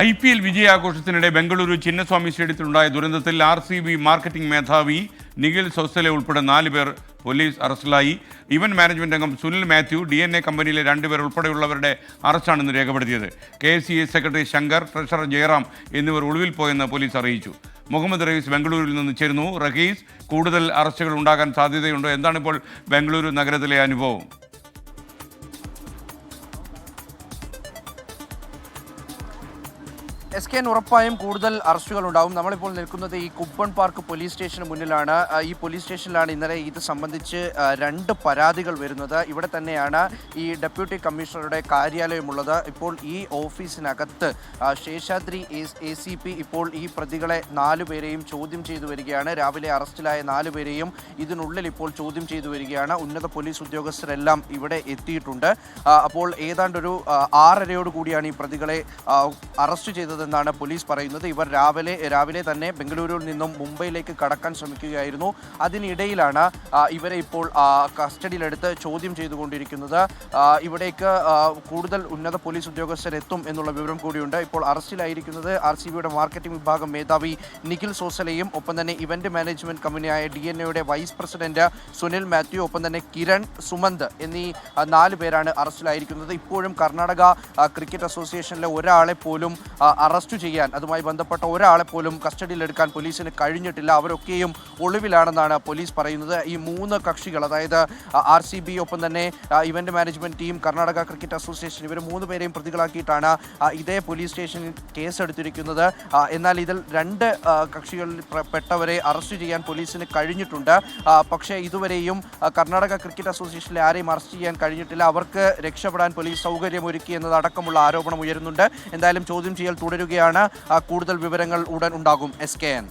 IPL വിജയാഘോഷത്തിനിടെ Bengaluru Chinnaswamy സ്റ്റേഡിയത്തിലുണ്ടായ ദുരന്തത്തിൽ RCB marketing മേധാവി നിഖിൽ സോസലെ ഉൾപ്പെടെ 4 പേർ പോലീസ് അറസ്റ്റിലായി. ഇവന്റ് മാനേജ്മെന്റ് അംഗം സുനിൽ മാത്യു, DNA കമ്പനിയിലെ 2 പേർ ഉൾപ്പെടെയുള്ളവരുടെ അറസ്റ്റാണ് ഇന്ന് രേഖപ്പെടുത്തിയത്. KCA secretary Shankar, treasurer Jayaram എന്നിവർ ഒളിവിൽ പോയെന്ന് പോലീസ് അറിയിച്ചു. മുഹമ്മദ് റയീസ് ബംഗളൂരുവിൽ നിന്ന് ചേരുന്നു. റഹീസ്, കൂടുതൽ അറസ്റ്റുകൾ ഉണ്ടാകാൻ സാധ്യതയുണ്ടോ? എന്താണിപ്പോൾ ബംഗളൂരു നഗരത്തിലെ അനുഭവം? SKN ഉറപ്പായും കൂടുതൽ അറസ്റ്റുകൾ ഉണ്ടാവും. നമ്മളിപ്പോൾ നിൽക്കുന്നത് ഈ കുപ്പൺ പാർക്ക് പോലീസ് സ്റ്റേഷന് മുന്നിലാണ്. ഈ പോലീസ് സ്റ്റേഷനിലാണ് ഇന്നലെ ഇത് സംബന്ധിച്ച് 2 പരാതികൾ വരുന്നത്. ഇവിടെ തന്നെയാണ് ഈ ഡെപ്യൂട്ടി കമ്മീഷണറുടെ കാര്യാലയമുള്ളത്. ഇപ്പോൾ ഈ ഓഫീസിനകത്ത് ശേഷാദ്രി ACP ഇപ്പോൾ ഈ പ്രതികളെ 4 പേരെയും ചോദ്യം ചെയ്തു വരികയാണ്. രാവിലെ അറസ്റ്റിലായ 4 പേരെയും ഇതിനുള്ളിൽ ഇപ്പോൾ ചോദ്യം ചെയ്തു വരികയാണ്. ഉന്നത പോലീസ് ഉദ്യോഗസ്ഥരെല്ലാം ഇവിടെ എത്തിയിട്ടുണ്ട്. അപ്പോൾ ഏതാണ്ടൊരു 6:30 കൂടിയാണ് ഈ പ്രതികളെ അറസ്റ്റ് ചെയ്തത് എന്നാണ് പോലീസ് പറയുന്നത്. ഇവർ രാവിലെ തന്നെ ബംഗളൂരുവിൽ നിന്നും മുംബൈയിലേക്ക് കടക്കാൻ ശ്രമിക്കുകയായിരുന്നു. അതിനിടയിലാണ് ഇവരെ ഇപ്പോൾ കസ്റ്റഡിയിലെടുത്ത് ചോദ്യം ചെയ്തുകൊണ്ടിരിക്കുന്നത്. ഇവിടേക്ക് കൂടുതൽ ഉന്നത പോലീസ് ഉദ്യോഗസ്ഥരെത്തും എന്നുള്ള വിവരം കൂടിയുണ്ട്. ഇപ്പോൾ അറസ്റ്റിലായിരിക്കുന്നത് RCBയുടെ മാർക്കറ്റിംഗ് വിഭാഗം മേധാവി നിഖിൽ സോസലയും ഒപ്പം തന്നെ ഇവന്റ് മാനേജ്മെന്റ് കമ്പനിയായ DNA vice president Sunil Mathew, ഒപ്പം തന്നെ കിരൺ, സുമന്ത് എന്നീ 4 പേരാണ് അറസ്റ്റിലായിരിക്കുന്നത്. ഇപ്പോഴും കർണാടക ക്രിക്കറ്റ് അസോസിയേഷനിലെ ഒരാളെ പോലും അറസ്റ്റ് ചെയ്യാൻ, അതുമായി ബന്ധപ്പെട്ട ഒരാളെ പോലും കസ്റ്റഡിയിലെടുക്കാൻ പോലീസിന് കഴിഞ്ഞിട്ടില്ല. അവരൊക്കെയും ഒളിവിലാണെന്നാണ് പോലീസ് പറയുന്നത്. ഈ 3 കക്ഷികൾ, അതായത് RCB, ഒപ്പം തന്നെ event management team, Karnataka cricket association, ഇവർ 3 പേരെയും പ്രതികളാക്കിയിട്ടാണ് ഇതേ പോലീസ് സ്റ്റേഷനിൽ കേസെടുത്തിരിക്കുന്നത്. എന്നാൽ ഇതിൽ 2 കക്ഷികളിൽ പെട്ടവരെ അറസ്റ്റ് ചെയ്യാൻ പോലീസിന് കഴിഞ്ഞിട്ടുണ്ട്. പക്ഷേ ഇതുവരെയും കർണാടക ക്രിക്കറ്റ് അസോസിയേഷനിലെ ആരെയും അറസ്റ്റ് ചെയ്യാൻ കഴിഞ്ഞിട്ടില്ല. അവർക്ക് രക്ഷപ്പെടാൻ പോലീസ് സൗകര്യമൊരുക്കി എന്നതടക്കമുള്ള ആരോപണം ഉയരുന്നുണ്ട്. എന്തായാലും ചോദ്യം ചെയ്യൽ തുടരുകയാണ്. കൂടുതൽ വിവരങ്ങൾ ഉടൻ ഉണ്ടാകും. SKN.